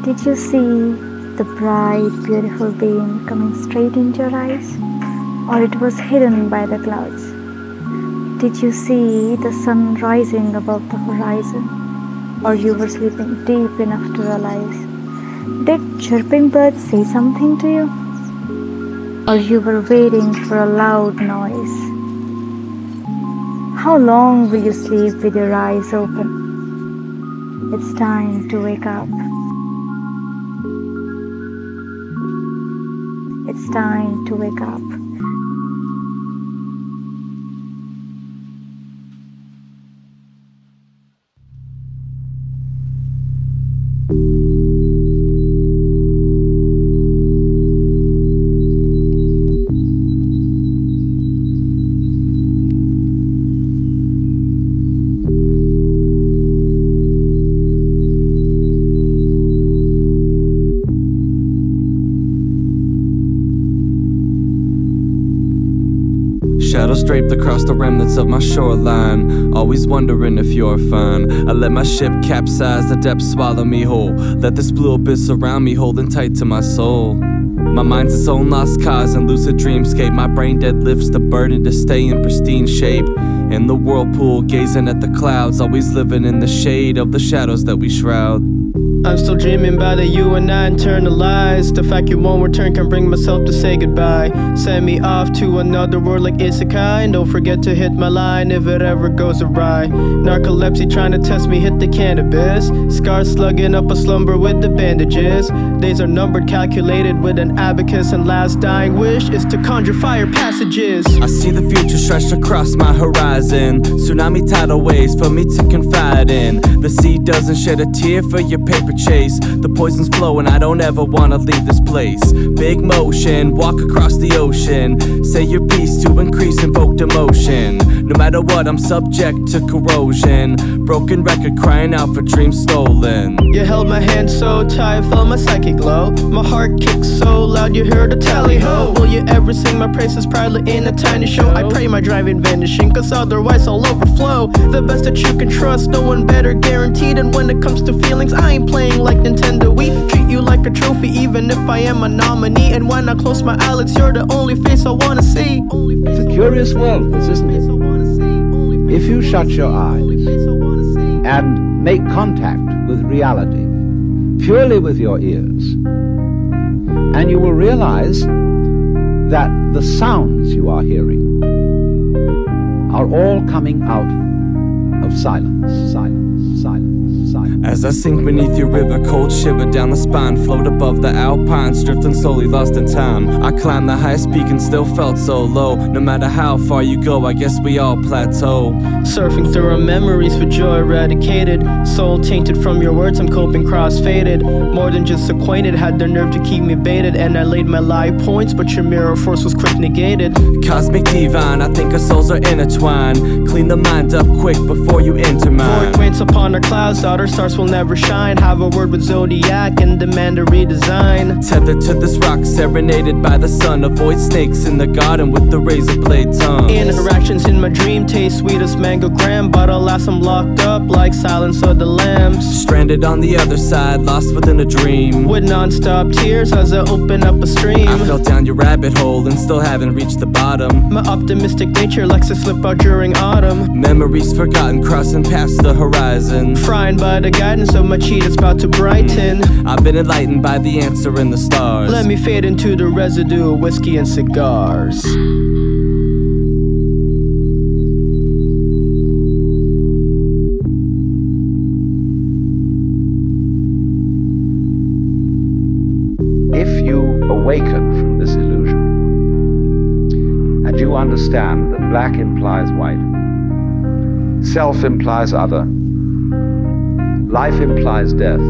Did you see the bright, beautiful beam coming straight into your eyes? Or it was hidden by the clouds? Did you see the sun rising above the horizon? Or you were sleeping deep enough to realize? Did chirping birds say something to you? Or you were waiting for a loud noise? How long will you sleep with your eyes open? It's time to wake up. It's time to wake up. Shadows draped across the remnants of my shoreline, always wondering if you're fine. I let my ship capsize, the depths swallow me whole. Let this blue abyss surround me, holding tight to my soul. My mind's its own lost cause and lucid dreamscape. My brain dead lifts the burden to stay in pristine shape. In the whirlpool, gazing at the clouds, always living in the shade of the shadows that we shroud. I'm still dreaming about that you and I internalized. The fact you won't return can bring myself to say goodbye. Send me off to another world like isekai. And don't forget to hit my line if it ever goes awry. Narcolepsy trying to test me, hit the cannabis. Scars slugging up a slumber with the bandages. Days are numbered, calculated with an abacus. And last dying wish is to conjure fire passages. I see the future stretched across my horizon. Tsunami tidal waves for me to confide in. The sea doesn't shed a tear for your paper chase. The poison's flowing, I don't ever wanna leave this place. Big motion, walk across the ocean. Say your piece to increase invoked emotion. No matter what, I'm subject to corrosion. Broken record crying out for dreams stolen. You held my hand so tight, felt my psychic glow. My heart kicked so loud, you heard a tally-ho. Will you ever sing my praises proudly in a tiny show? I pray my driving vanishing, cause otherwise I'll overflow. The best that you can trust, no one better guaranteed. And when it comes to feelings, I ain't playing like Nintendo. We treat you like a trophy, even if I am a nominee. And when I close my eyelids, you're the only face I wanna see. It's a curious world, this, isn't it? If you shut your eyes and make contact with reality, purely with your ears, and you will realize that the sounds you are hearing are all coming out of silence, silence, silence, silence. As I sink beneath your river, cold shiver down the spine. Float above the alpines, drifting slowly, lost in time. I climbed the highest peak and still felt so low. No matter how far you go, I guess we all plateau. Surfing through our memories for joy eradicated. Soul tainted from your words, I'm coping cross-faded. More than just acquainted, had the nerve to keep me baited. And I laid my lie points, but your mirror force was quick negated. Cosmic divine, I think our souls are intertwined. Clean the mind up quick before you enter mine. Void waits upon our clouds, outer stars will never shine. Have a word with Zodiac and demand a redesign. Tethered to this rock, serenaded by the sun. Avoid snakes in the garden with the razor blade tongue. Interactions in my dream taste sweet as mango gram. But alas, I'm locked up like Silence of the Lambs. Stranded on the other side, lost within a dream. With non-stop tears as I open up a stream. I fell down your rabbit hole and still haven't reached the bottom. My optimistic nature likes to slip out during autumn. Memories forgotten, crossing past the horizon. Frying by the guidance of my cheat, it's about to brighten. I've been enlightened by the answer in the stars. Let me fade into the residue of whiskey and cigars. If you awaken from this illusion and you understand that black implies white, self implies other, life implies death,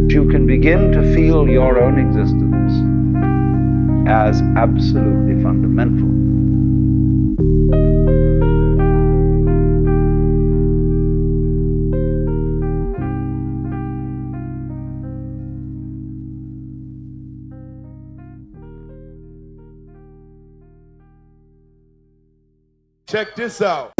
you can begin to feel your own existence as absolutely fundamental. Check this out.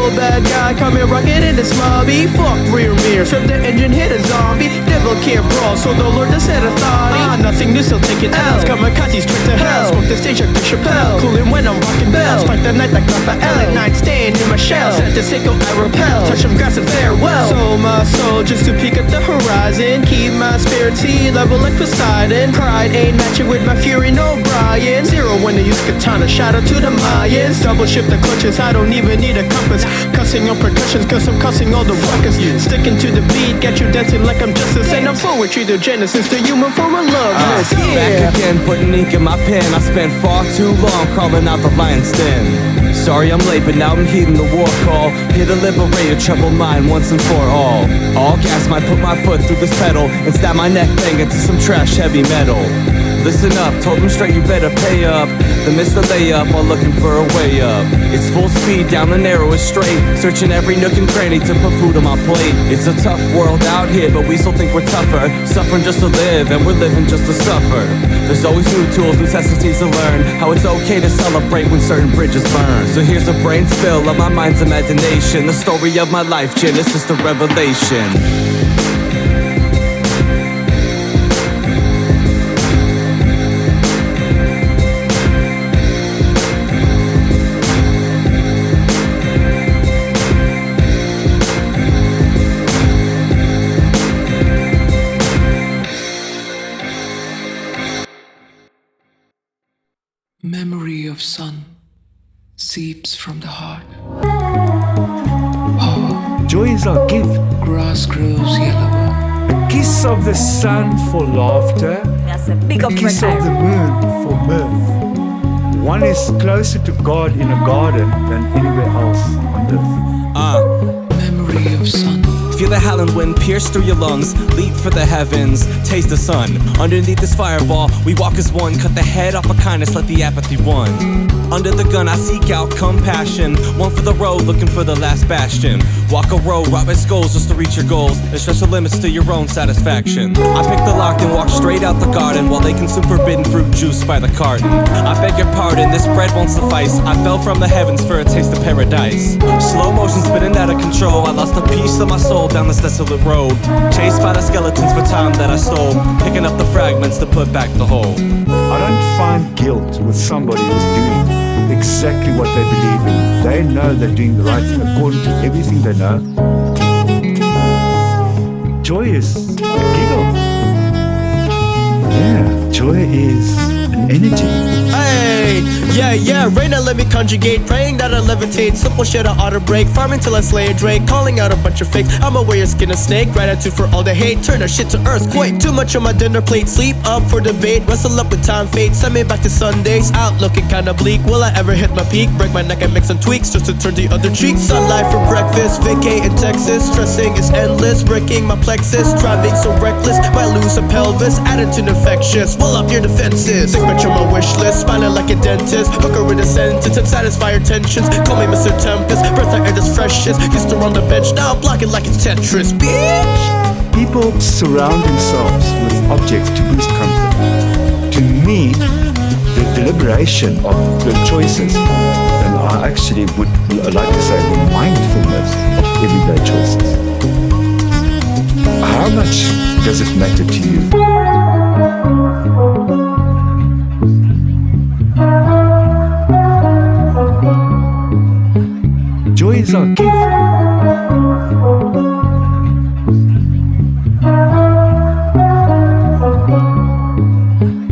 old bad guy, come here rockin' in this lobby. Fuck rear mirror, strip the engine, hit a zombie. Devil can't brawl, so the Lord just had authority. Nothing new, still taking L's. Kamikaze straight to hell. Smoke the stage like Big Chappelle. Coolin' when I'm rocking bells. Fight the night like Raphael. At night staying in my shell. Set the sickle, I repel. Touch some grass and farewell. Sold my soul just to peek at the horizon. Keep my spirit sea level like Poseidon. Pride ain't matching with my fury, no Brian. Zero when I use katana, shout out to the Mayans. Double shift the clutches, I don't even need a compass. Cussing on percussions, cause I'm cussing all the ruckus. Sticking to the beat, get you dancing like I'm justice. And I'm poetry, the genesis, the human form of love. Back again, putting ink in my pen. I spent far too long crawling out the lion's den. Sorry I'm late, but now I'm heeding the war call. Here to liberate a troubled mind once and for all. All gas might put my foot through this pedal and stab my neck banging to some trash heavy metal. Listen up, told them straight you better pay up. Then miss the layup while looking for a way up. It's full speed down the narrowest straight, searching every nook and cranny to put food on my plate. It's a tough world out here, but we still think we're tougher. Suffering just to live, and we're living just to suffer. There's always new tools, necessities to learn. How it's okay to celebrate when certain bridges burn. So here's a brain spill of my mind's imagination. The story of my life, Genesis to Revelation. Memory of sun seeps from the heart. Joy is our gift, Grass grows yellower. a kiss of the sun for laughter, a kiss of the moon for mirth. One is closer to God in a garden than anywhere else on earth. Memory of sun. Feel the howling wind pierce through your lungs. Leap for the heavens, taste the sun. Underneath this fireball, we walk as one. Cut the head off of kindness, let the apathy won. Under the gun, I seek out compassion. One for the road, looking for the last bastion. Walk a road, rob at skulls just to reach your goals. And stretch the limits to your own satisfaction. I pick the lock and walk straight out the garden while they consume forbidden fruit juice by the carton. I beg your pardon, this bread won't suffice. I fell from the heavens for a taste of paradise. Slow motion spinning out of control. I lost a piece of my soul down this desolate road. Chased by the skeletons for time that I stole. Picking up the fragments to put back the whole. I don't find guilt with somebody who's doing exactly what they believe in. They know they're doing the right thing according to everything they know. Joy is a giggle. Yeah, joy is an energy. Hey, yeah, rain now let me conjugate. Praying that I levitate, simple shit I ought to break. Farming till I slay a Drake, calling out a bunch of fakes. I'ma wear your skin a snake, gratitude for all the hate. Turn that shit to earthquake, too much on my dinner plate. Sleep up for debate, wrestle up with time fate. Send me back to Sundays, out looking kinda bleak. Will I ever hit my peak? Break my neck and make some tweaks just to turn the other cheek. Sunlight for breakfast, vacay in Texas. Stressing is endless, breaking my plexus. Driving so reckless, might lose a pelvis. Attitude infectious, well up your defenses. Signature on my wish list, smiling like a dentist. Hooker with a sentence and satisfy your tensions. Call me Mr. Tempest, breath I air that's freshest. Used to run the bench, now I'm blocking like it's Tetris, bitch. People surround themselves with objects to boost comfort. To me, the deliberation of the choices, and I actually would like to say the mindfulness of everyday choices. How much does it matter to you? Joy is our gift.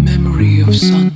Memory of sun.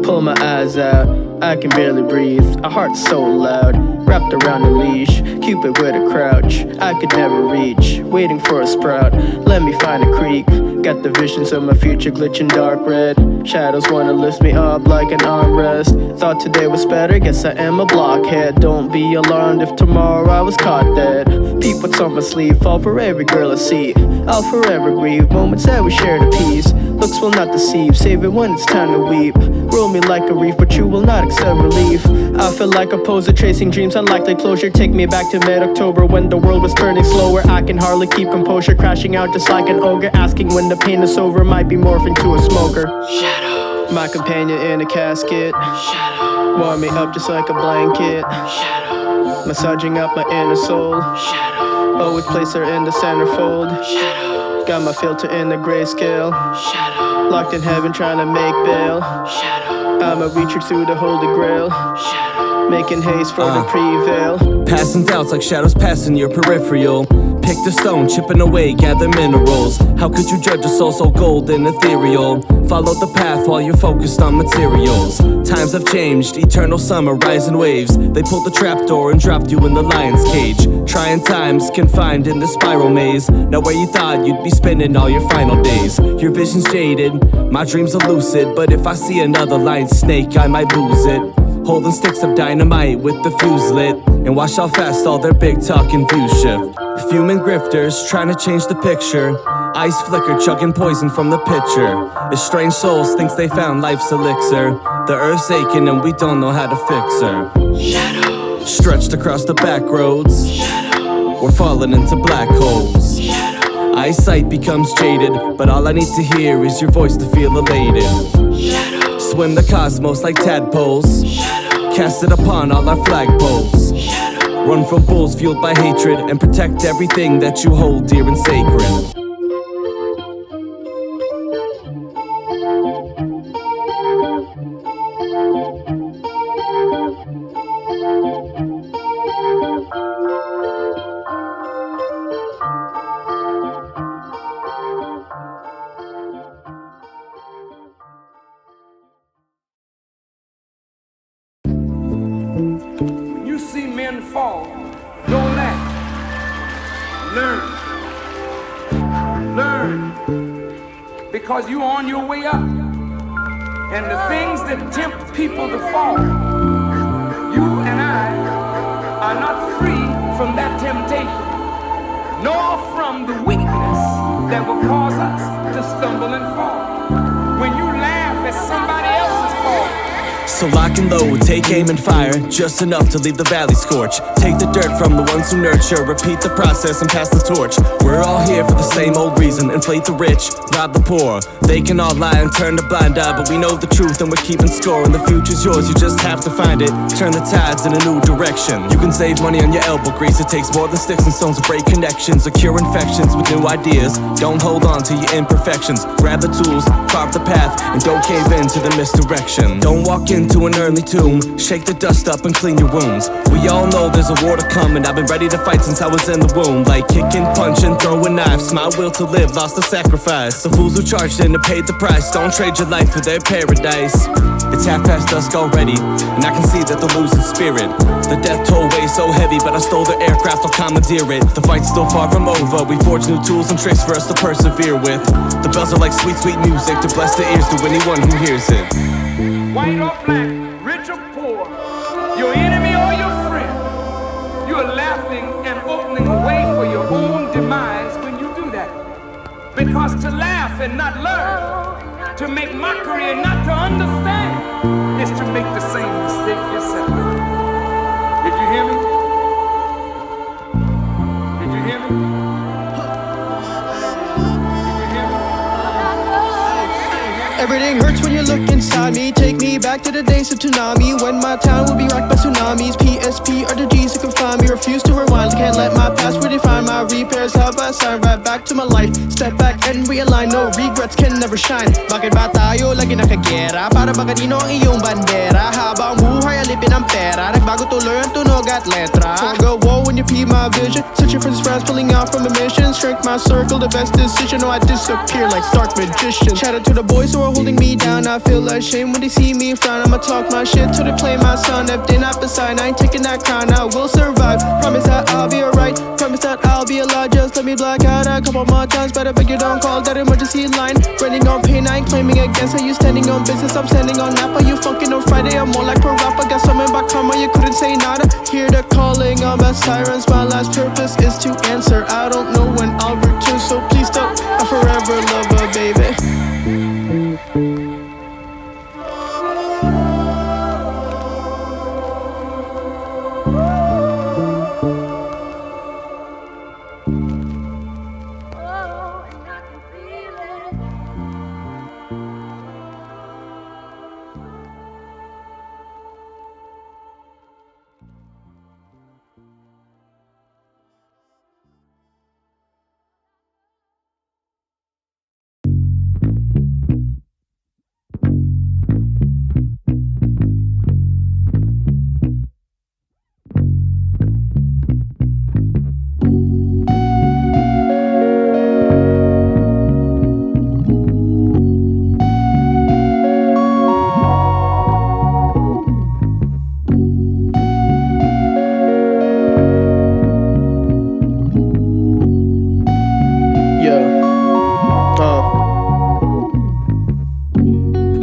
Pull my eyes out, I can barely breathe. A heart so loud, wrapped around a leash. Cupid with a crouch, I could never reach. Waiting for a sprout, let me find a creek. Got the visions of my future glitching dark red. Shadows wanna lift me up like an armrest. Thought today was better, guess I am a blockhead. Don't be alarmed if tomorrow I was caught dead. Peep what's on my sleeve, fall for every girl I see. I'll forever grieve moments that we shared a piece. Looks will not deceive, save it when it's time to weep. Roll me like a reef, but you will not accept relief. I feel like a poser chasing dreams, unlikely closure. Take me back to mid-October when the world was turning slower. I can hardly keep composure, crashing out just like an ogre. Asking when the pain is over, might be morphing to a smoker. Shadows. My companion in a casket. Shadows. Warm me up just like a blanket. Shadows. Massaging up my inner soul. Shadows. Always place her in the centerfold. Shadows. Got my filter in the grayscale. Shadows. Locked in heaven trying to make bail. Shadows. I'ma reach her through the holy grail. Shadows. Making haste for the prevail. Passing doubts like shadows passing your peripheral. Pick the stone, chipping away, gather minerals. How could you judge a soul so gold and ethereal? Follow the path while you're focused on materials. Times have changed, eternal summer, rising waves. They pulled the trapdoor and dropped you in the lion's cage. Trying times, confined in the spiral maze. Now where you thought you'd be spending all your final days. Your vision's jaded, my dreams are lucid. But if I see another lion snake, I might lose it. Holding sticks of dynamite with the fuse lit. And watch how fast all their big talking views shift. Fuming grifters trying to change the picture. Ice flicker chugging poison from the pitcher. As strange souls thinks they found life's elixir. The earth's aching and we don't know how to fix her. Shadows. Stretched across the back roads. Shadows. We're falling into black holes. Shadows. Eyesight becomes jaded, but all I need to hear is your voice to feel elated. Shadows. Swim the cosmos like tadpoles. Shadows. Cast it upon all our flagpoles. Shadows. Run from bulls fueled by hatred and protect everything that you hold dear and sacred. You see men fall, don't laugh. Learn. Learn. Because you're on your way up. And the things that tempt people to fall, you and I are not free from that temptation, nor from the weakness that will cause us to stumble and fall. When you laugh at somebody else's fall, So lock and load, take aim and fire, just enough to leave the valley scorch. Take the dirt from the ones who nurture, repeat the process and pass the torch. We're all here for the same old reason, inflate the rich, rob the poor. They can all lie and turn a blind eye, but we know the truth and we're keeping score. And the future's yours, you just have to find it. Turn the tides in a new direction. You can save money on your elbow grease, it takes more than sticks and stones to break connections or cure infections with new ideas. Don't hold on to your imperfections, grab the tools, carve the path, and don't cave in to the misdirection. Don't walk into an early tomb, shake the dust up and clean your wounds. We all know there's a war to come, and I've been ready to fight since I was in the womb. Like kicking, punching, throwing knives, my will to live lost the sacrifice. The fools who charged in and paid the price, don't trade your life for their paradise. It's half past dusk already, and I can see that they're losing spirit. The death toll weighs so heavy, but I stole their aircraft, I'll commandeer it. The fight's still far from over, we forge new tools and tricks for us to persevere with. The bells are like sweet, sweet music to bless the ears to anyone who hears it. white or black, rich or poor, your enemy or your friend, you are laughing and opening a way for your own demise when you do that. Because to laugh and not learn, to make mockery and not to understand, is to make the same mistake yourself. Did you hear me? Did you hear me? Everything hurts when you look inside me. Take me back to the days of tsunami, when my town would be rocked by tsunamis. PSP are the G's who can find me. Refuse to rewind, can't let my past redefine my repairs. How about sign right back to my life? Step back and realign, no regrets can never shine. Bakit ba tayo lagi nakagera? Para ba kanino ang iyong bandera? Habang buhay alipin ang pera, nagbago tuloy ang tunog at letra. Forgo war when you pee my vision, searching for friends pulling out from a mission. Shrink my circle, the best decision. No, I disappear like dark magician. Shout out to the boys who are holding me down. I feel ashamed when they see me frown. I'ma talk my shit till they play my sound. If they not beside, I ain't taking that crown. I will survive. Promise that I'll be alright. Promise that I'll I'll be alive, just let me black out a couple more times. Better beg you don't call that emergency line. Running on pain, I ain't claiming against. Are you standing on business? I'm standing on Napa. You fucking on Friday, I'm more like per rapper. Got something back karma, you couldn't say nada. Hear the calling of the sirens. My last purpose is to answer. I don't know when I'll return, so please don't. I forever love her, baby.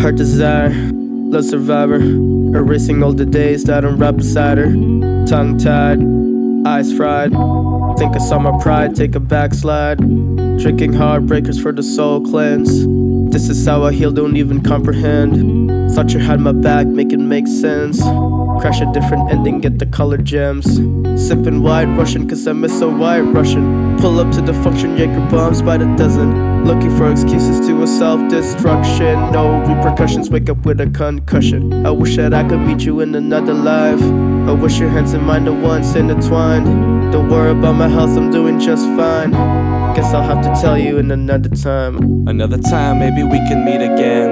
Heart desire, love survivor, erasing all the days that I'm right beside her. Tongue tied, eyes fried, think I saw my pride take a backslide. Drinking heartbreakers for the soul cleanse. This is how I heal, don't even comprehend. Thought you had my back, make it make sense. Crash a different ending, get the colored gems. Sipping white Russian, cause I miss a white Russian. Pull up to the function, Jaeger bombs by the dozen. Looking for excuses to a self-destruction. No repercussions, wake up with a concussion. I wish that I could meet you in another life. I wish your hands and mine are once intertwined. Don't worry about my health, I'm doing just fine. Guess I'll have to tell you in another time. Another time, maybe we can meet again.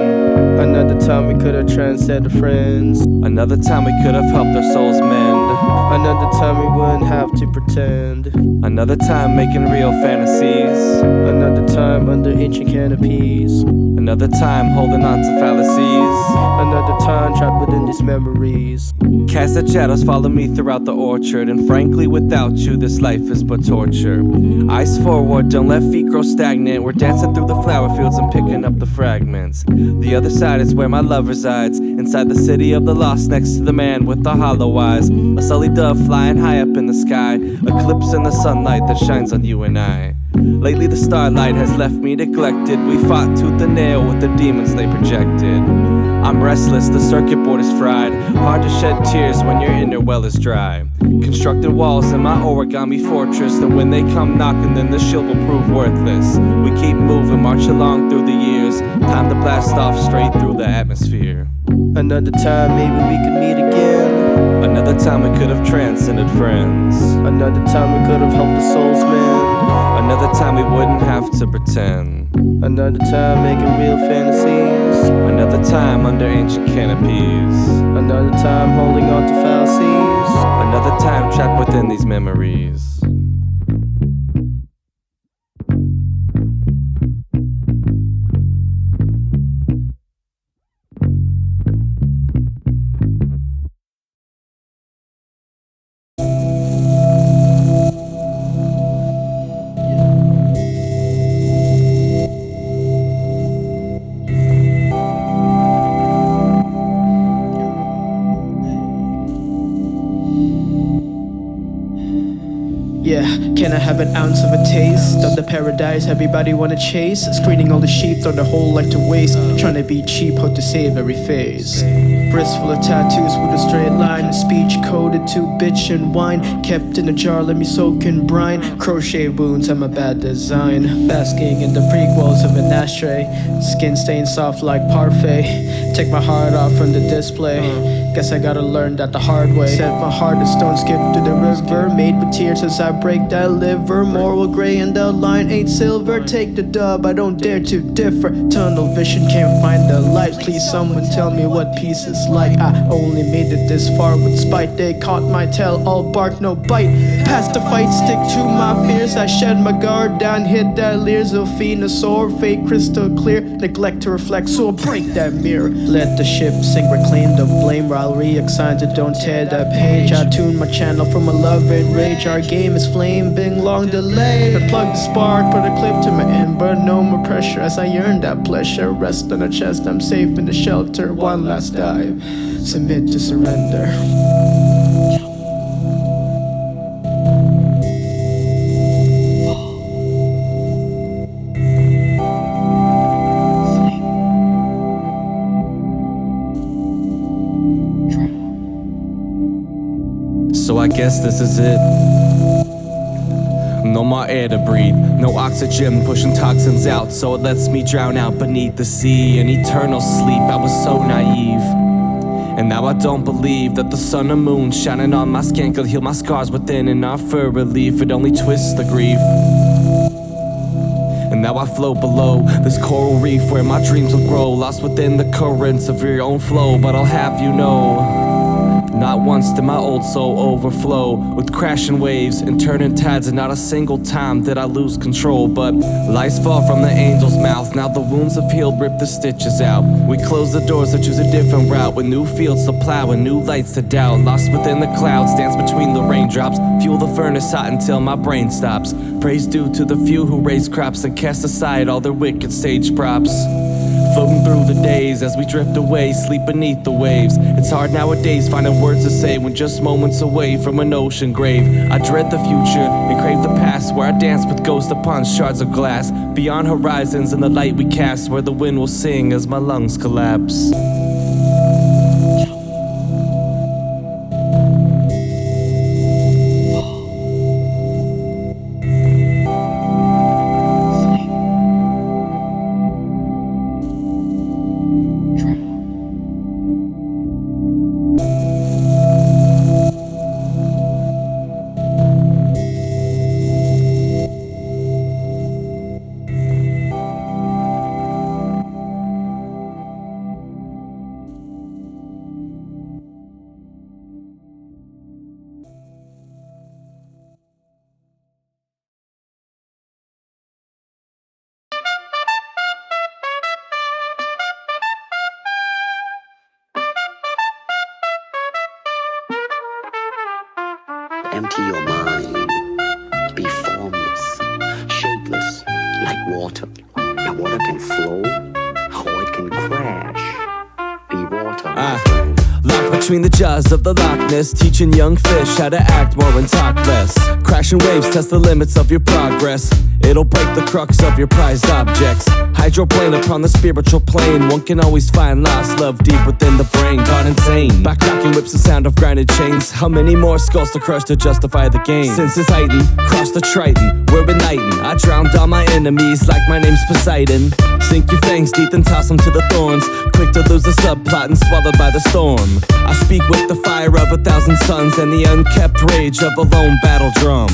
Another time we could've transcended friends. Another time we could've helped our souls mend. Another time we wouldn't have to pretend. Another time making real fantasies. Another time under ancient canopies. Another time holding on to fallacies. Another time trapped within these memories. Cast that shadows follow me throughout the orchard. And frankly, without you, this life is but torture. Eyes forward, don't let feet grow stagnant. We're dancing through the flower fields and picking up the fragments. The other side is where my love resides. Inside the city of the lost, next to the man with the hollow eyes. A sully dove flying high up in the sky, eclipsing the sunlight that shines on you and I. Lately the starlight has left me neglected. We fought tooth and nail with the demons they projected. I'm restless, the circuit board is fried. Hard to shed tears when your inner well is dry. Constructed walls in my origami fortress. And when they come knocking, then the shield will prove worthless. We keep moving, march along through the years. Time to blast off straight through the atmosphere. Another time, maybe we could meet again. Another time we could have transcended friends. Another time we could have helped the souls mend. Another time we wouldn't have to pretend. Another time making real fantasies. Another time under ancient canopies. Another time holding on to fallacies. Another time trapped within these memories. Yeah, can I have an ounce of a taste of the paradise everybody wanna chase? Screening all the sheep, throw the whole life to waste. Trying to be cheap, hope to save every phase. Wrist full of tattoos with a straight line. A speech coded to bitch and wine. Kept in a jar, let me soak in brine. Crochet wounds, I'm a bad design. Basking in the prequels of an ashtray. Skin stained soft like parfait. Take my heart off from the display. Guess I gotta learn that the hard way. Set my heart to stone, skip through the river. Made with tears as I break that liver. Moral gray and the line ain't silver. Take the dub, I don't dare to differ. Tunnel vision, can't find the light. Please someone tell me what peace is like. I only made it this far with spite. They caught my tail, all bark, no bite. Past the fight, stick to my fears. I shed my guard down, hit that leer. Zilphina sword, fake crystal clear. Neglect to reflect, so I'll break that mirror. Let the ship sink, reclaim the blame, rivalry, excited, don't tear that page. I tune my channel from a love and rage. Our game is flame, being long delayed. I plug the spark, put a clip to my end, but no more pressure as I yearn that pleasure. Rest on the chest, I'm safe in the shelter. One last dive, submit to surrender. So I guess this is it. No more air to breathe, no oxygen pushing toxins out, so it lets me drown out beneath the sea. An eternal sleep, I was so naive. And now I don't believe that the sun and moon shining on my skin could heal my scars within and offer relief. It only twists the grief. And now I float below this coral reef where my dreams will grow, lost within the currents of your own flow. But I'll have you know, not once did my old soul overflow with crashing waves and turning tides, and not a single time did I lose control. But lies fall from the angel's mouth. Now the wounds have healed, rip the stitches out. We close the doors to choose a different route, with new fields to plow and new lights to doubt. Lost within the clouds, dance between the raindrops, fuel the furnace hot until my brain stops. Praise due to the few who raise crops and cast aside all their wicked stage props. Floating through the days as we drift away, sleep beneath the waves. It's hard nowadays finding words to say when just moments away from an ocean grave. I dread the future and crave the past, where I dance with ghosts upon shards of glass. Beyond horizons and the light we cast, where the wind will sing as my lungs collapse. Empty your mind. Be formless, shapeless, like water. Now water can flow, or it can crash. Be water. Locked between the jaws of the Loch Ness, teaching young fish how to act more and talk less. Crashing waves test the limits of your progress. It'll break the crux of your prized objects. Hydroplane upon the spiritual plane. One can always find lost love deep within the brain. Gone insane by cracking whips, the sound of grinded chains. How many more skulls to crush to justify the game? Since it's heightened, cross the Triton, we're enlightened. I drowned all my enemies like my name's Poseidon. Sink your fangs deep and toss them to the thorns. Quick to lose the subplot and swallowed by the storm. I speak with the fire of 1,000 suns and the unkept rage of a lone battle drum.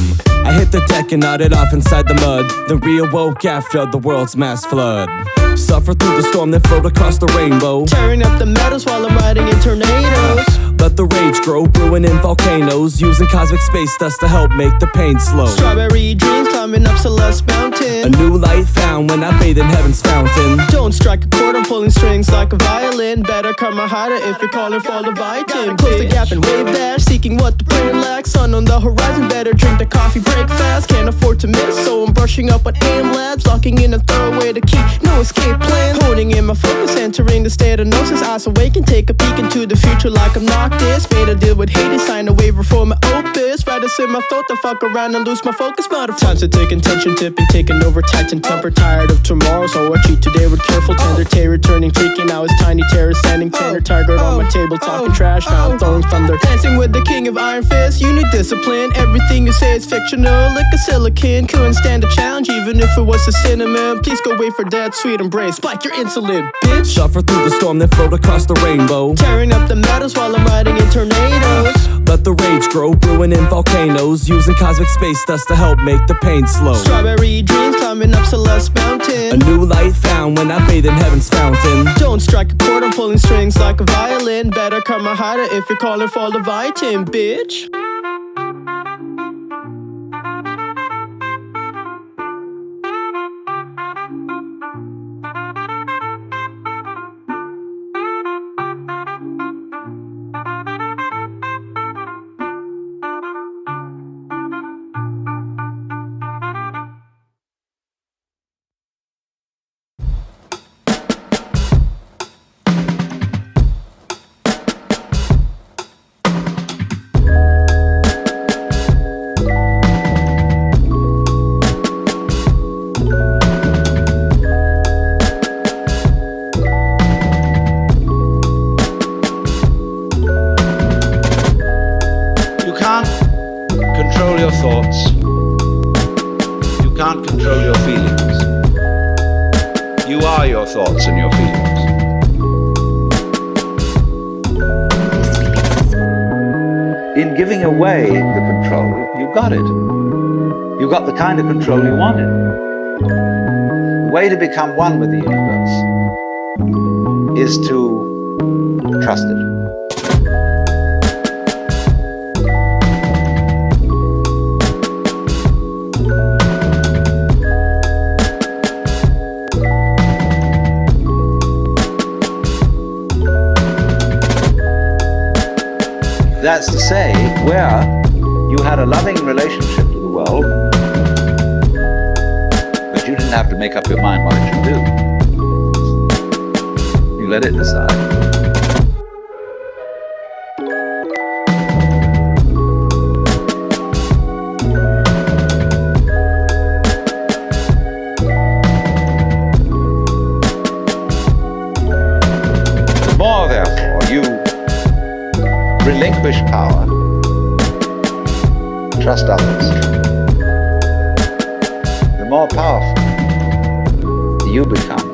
I hit the deck and nodded off inside the mud, then reawoke after the world's mass flood. Suffer through the storm that flowed across the rainbow, Tearing up the metals while I'm riding in tornadoes. let the rage grow, brewing in volcanoes, using cosmic space dust to help make the pain slow. Strawberry dreams climbing up Celeste A Mountain. new light found when I bathe in heaven's fountain. Don't strike a chord, I'm pulling strings like a violin. Better come a harder if you're calling for Leviathan. Close the gap and wave dash, seeking what the brain lacks. Sun on the horizon, better drink the coffee, break fast. Can't afford to miss, so I'm brushing up on aim labs. Locking in a thorough way to keep no escape plan. Honing in my focus, entering the state of gnosis. Eyes awake and take a peek into the future like I'm Noctis. Made a deal with Hades, sign a waiver for my opus. Rather sit my thought than fuck around and lose my focus, motherfucker. Times to take intention, tipping, taking over Titan temper. Tired of tomorrow, so I cheat today with careful tender terror. Turning tricky, now it's tiny terror. Standing tenor, target on my table, talking trash. Now I'm throwing thunder. Dancing with the king of Iron Fist, you need discipline. Everything you say is fictional, like a silicon. Couldn't stand a challenge, even if it was a cinnamon. Please go wait for that sweet embrace. Spike your insulin, bitch. Suffer through the storm that flowed across the rainbow, Tearing up the metals while I'm riding in tornadoes. let the rage grow, brewing in volcanoes, using cosmic space dust to help make the pain slow. Strawberry dreams climbing up Celeste A Mountain. new light found when I bathe in heaven's fountain. Don't strike a chord, I'm pulling strings like a violin. Better come a harder if you're calling for Leviathan, bitch. your thoughts. You can't control your feelings. You are your thoughts and your feelings. In giving away the control, you got it. You got the kind of control you wanted. The way to become one with the universe is to trust it. That's to say, where you had a loving relationship to the world, but you didn't have to make up your mind what it should do. You let it decide. The more, therefore, you relinquish power, trust others, the more powerful you become.